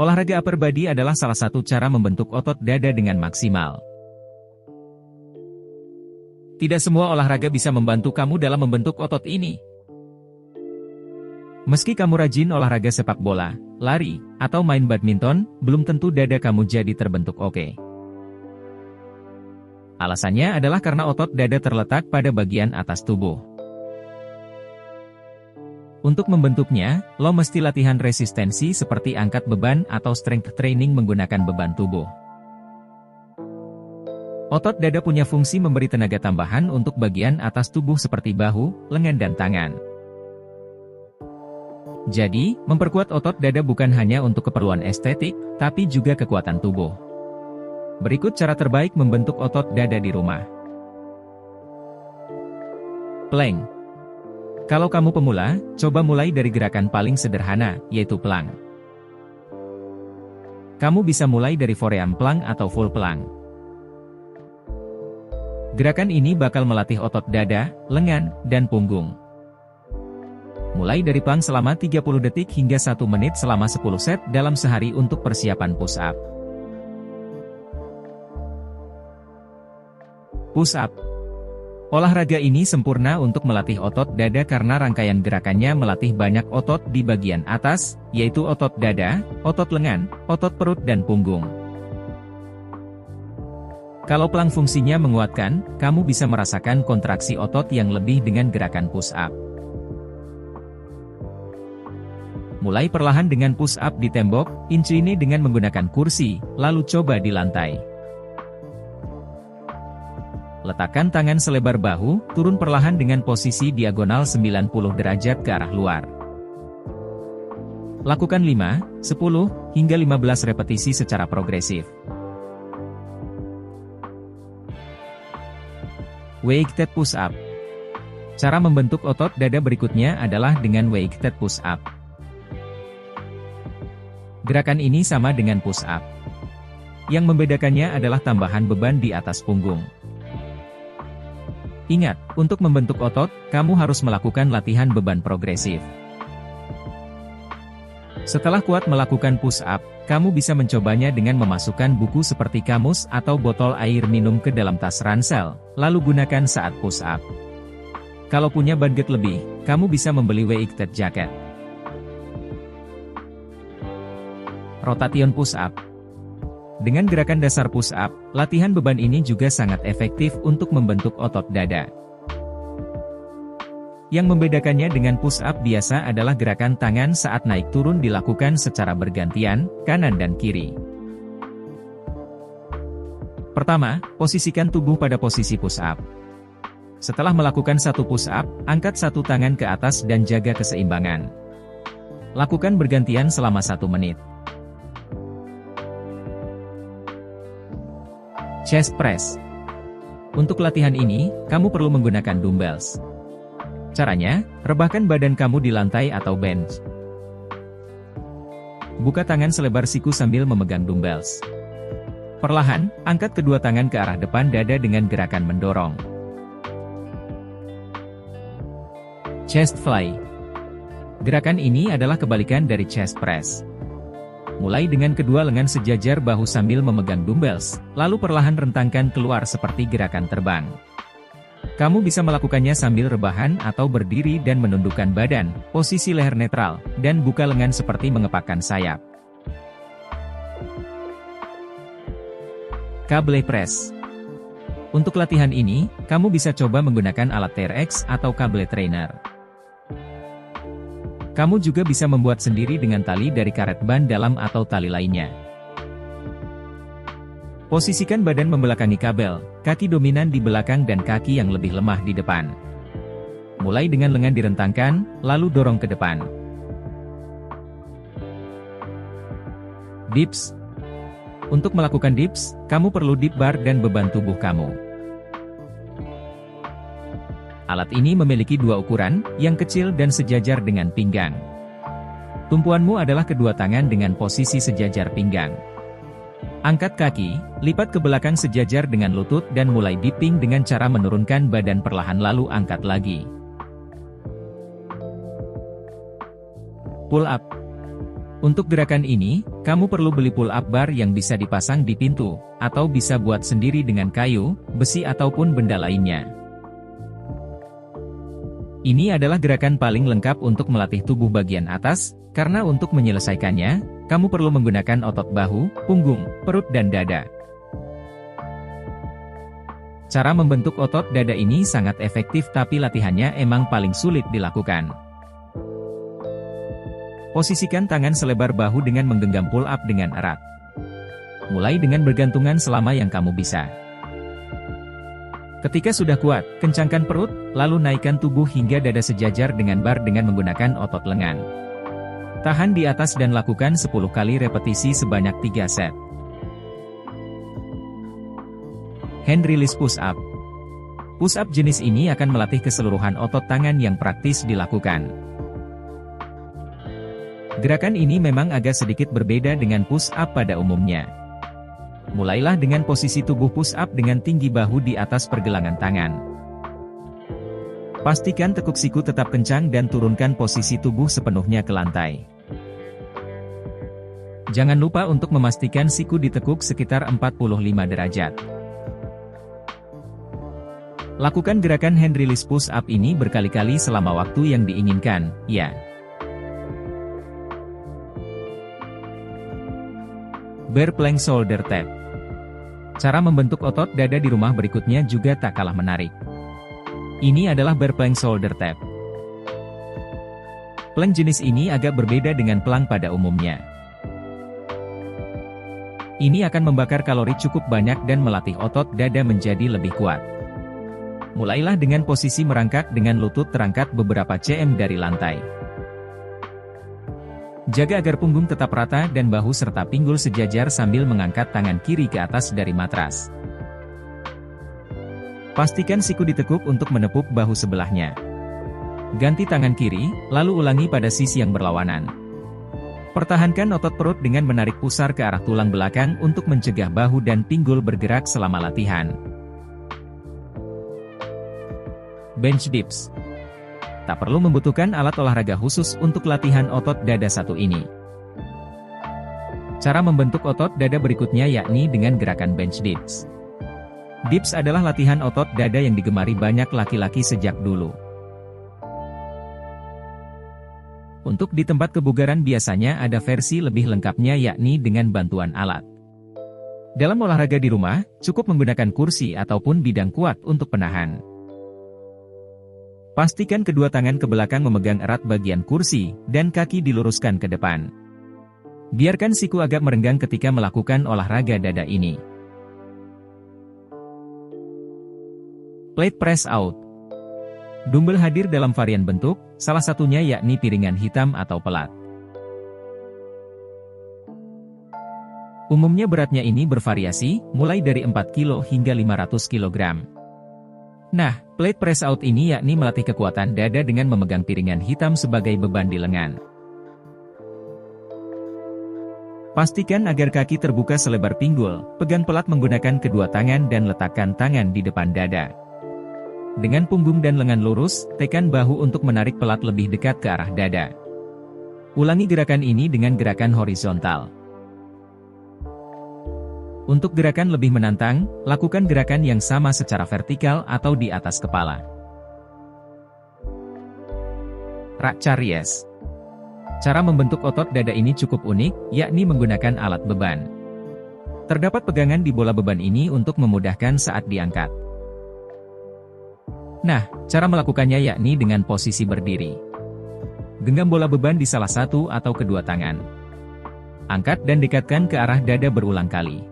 Olahraga upper body adalah salah satu cara membentuk otot dada dengan maksimal. Tidak semua olahraga bisa membantu kamu dalam membentuk otot ini. Meski kamu rajin olahraga sepak bola, lari, atau main badminton, belum tentu dada kamu jadi terbentuk oke. Alasannya adalah karena otot dada terletak pada bagian atas tubuh. Untuk membentuknya, lo mesti latihan resistensi seperti angkat beban atau strength training menggunakan beban tubuh. Otot dada punya fungsi memberi tenaga tambahan untuk bagian atas tubuh seperti bahu, lengan dan tangan. Jadi, memperkuat otot dada bukan hanya untuk keperluan estetik, tapi juga kekuatan tubuh. Berikut cara terbaik membentuk otot dada di rumah. Plank. Kalau kamu pemula, coba mulai dari gerakan paling sederhana, yaitu plank. Kamu bisa mulai dari forearm plank atau full plank. Gerakan ini bakal melatih otot dada, lengan, dan punggung. Mulai dari plank selama 30 detik hingga 1 menit selama 10 set dalam sehari untuk persiapan push up. Push up. Olahraga ini sempurna untuk melatih otot dada karena rangkaian gerakannya melatih banyak otot di bagian atas, yaitu otot dada, otot lengan, otot perut dan punggung. Kalau plank fungsinya menguatkan, kamu bisa merasakan kontraksi otot yang lebih dengan gerakan push up. Mulai perlahan dengan push up di tembok, inci ini dengan menggunakan kursi, lalu coba di lantai. Letakkan tangan selebar bahu, turun perlahan dengan posisi diagonal 90 derajat ke arah luar. Lakukan 5, 10, hingga 15 repetisi secara progresif. Weighted push up. Cara membentuk otot dada berikutnya adalah dengan weighted push up. Gerakan ini sama dengan push up. Yang membedakannya adalah tambahan beban di atas punggung. Ingat, untuk membentuk otot, kamu harus melakukan latihan beban progresif. Setelah kuat melakukan push up, kamu bisa mencobanya dengan memasukkan buku seperti kamus atau botol air minum ke dalam tas ransel, lalu gunakan saat push up. Kalau punya budget lebih, kamu bisa membeli weighted jacket. Rotation push up. Dengan gerakan dasar push up, latihan beban ini juga sangat efektif untuk membentuk otot dada. Yang membedakannya dengan push up biasa adalah gerakan tangan saat naik turun dilakukan secara bergantian, kanan dan kiri. Pertama, posisikan tubuh pada posisi push up. Setelah melakukan satu push up, angkat satu tangan ke atas dan jaga keseimbangan. Lakukan bergantian selama 1 menit. Chest press. Untuk latihan ini, kamu perlu menggunakan dumbbells. Caranya, rebahkan badan kamu di lantai atau bench. Buka tangan selebar siku sambil memegang dumbbells. Perlahan, angkat kedua tangan ke arah depan dada dengan gerakan mendorong. Chest fly. Gerakan ini adalah kebalikan dari chest press. Mulai dengan kedua lengan sejajar bahu sambil memegang dumbbells, lalu perlahan rentangkan keluar seperti gerakan terbang. Kamu bisa melakukannya sambil rebahan atau berdiri dan menundukkan badan, posisi leher netral, dan buka lengan seperti mengepakkan sayap. Cable press. Untuk latihan ini, kamu bisa coba menggunakan alat TRX atau cable trainer. Kamu juga bisa membuat sendiri dengan tali dari karet ban dalam atau tali lainnya. Posisikan badan membelakangi kabel, kaki dominan di belakang dan kaki yang lebih lemah di depan. Mulai dengan lengan direntangkan, lalu dorong ke depan. Dips. Untuk melakukan dips, kamu perlu dip bar dan beban tubuh kamu. Alat ini memiliki 2 ukuran, yang kecil dan sejajar dengan pinggang. Tumpuanmu adalah kedua tangan dengan posisi sejajar pinggang. Angkat kaki, lipat ke belakang sejajar dengan lutut dan mulai dipping dengan cara menurunkan badan perlahan lalu angkat lagi. Pull up. Untuk gerakan ini, kamu perlu beli pull-up bar yang bisa dipasang di pintu, atau bisa buat sendiri dengan kayu, besi ataupun benda lainnya. Ini adalah gerakan paling lengkap untuk melatih tubuh bagian atas, karena untuk menyelesaikannya, kamu perlu menggunakan otot bahu, punggung, perut dan dada. Cara membentuk otot dada ini sangat efektif tapi latihannya emang paling sulit dilakukan. Posisikan tangan selebar bahu dengan menggenggam pull-up dengan erat. Mulai dengan bergantungan selama yang kamu bisa. Ketika sudah kuat, kencangkan perut, lalu naikkan tubuh hingga dada sejajar dengan bar dengan menggunakan otot lengan. Tahan di atas dan lakukan 10 kali repetisi sebanyak 3 set. Hand release push-up. Push-up jenis ini akan melatih keseluruhan otot tangan yang praktis dilakukan. Gerakan ini memang agak sedikit berbeda dengan push-up pada umumnya. Mulailah dengan posisi tubuh push-up dengan tinggi bahu di atas pergelangan tangan. Pastikan tekuk siku tetap kencang dan turunkan posisi tubuh sepenuhnya ke lantai. Jangan lupa untuk memastikan siku ditekuk sekitar 45 derajat. Lakukan gerakan hand release push-up ini berkali-kali selama waktu yang diinginkan, ya. Bear plank shoulder tap. Cara membentuk otot dada di rumah berikutnya juga tak kalah menarik. Ini adalah bear plank shoulder tap. Plank jenis ini agak berbeda dengan plank pada umumnya. Ini akan membakar kalori cukup banyak dan melatih otot dada menjadi lebih kuat. Mulailah dengan posisi merangkak dengan lutut terangkat beberapa cm dari lantai. Jaga agar punggung tetap rata dan bahu serta pinggul sejajar sambil mengangkat tangan kiri ke atas dari matras. Pastikan siku ditekuk untuk menepuk bahu sebelahnya. Ganti tangan kiri, lalu ulangi pada sisi yang berlawanan. Pertahankan otot perut dengan menarik pusar ke arah tulang belakang untuk mencegah bahu dan pinggul bergerak selama latihan. Bench dips. Tak perlu membutuhkan alat olahraga khusus untuk latihan otot dada satu ini. Cara membentuk otot dada berikutnya yakni dengan gerakan bench dips. Dips adalah latihan otot dada yang digemari banyak laki-laki sejak dulu. Untuk di tempat kebugaran biasanya ada versi lebih lengkapnya yakni dengan bantuan alat. Dalam olahraga di rumah, cukup menggunakan kursi ataupun bidang kuat untuk penahan. Pastikan kedua tangan ke belakang memegang erat bagian kursi, dan kaki diluruskan ke depan. Biarkan siku agak merenggang ketika melakukan olahraga dada ini. Plate press out. Dumbbell hadir dalam varian bentuk, salah satunya yakni piringan hitam atau pelat. Umumnya beratnya ini bervariasi, mulai dari 4 kg hingga 500 kg. Nah, plate press out ini yakni melatih kekuatan dada dengan memegang piringan hitam sebagai beban di lengan. Pastikan agar kaki terbuka selebar pinggul, pegang pelat menggunakan kedua tangan dan letakkan tangan di depan dada. Dengan punggung dan lengan lurus, tekan bahu untuk menarik pelat lebih dekat ke arah dada. Ulangi gerakan ini dengan gerakan horizontal. Untuk gerakan lebih menantang, lakukan gerakan yang sama secara vertikal atau di atas kepala. Rakcha Ries. Cara membentuk otot dada ini cukup unik, yakni menggunakan alat beban. Terdapat pegangan di bola beban ini untuk memudahkan saat diangkat. Nah, cara melakukannya yakni dengan posisi berdiri. Genggam bola beban di salah satu atau kedua tangan. Angkat dan dekatkan ke arah dada berulang kali.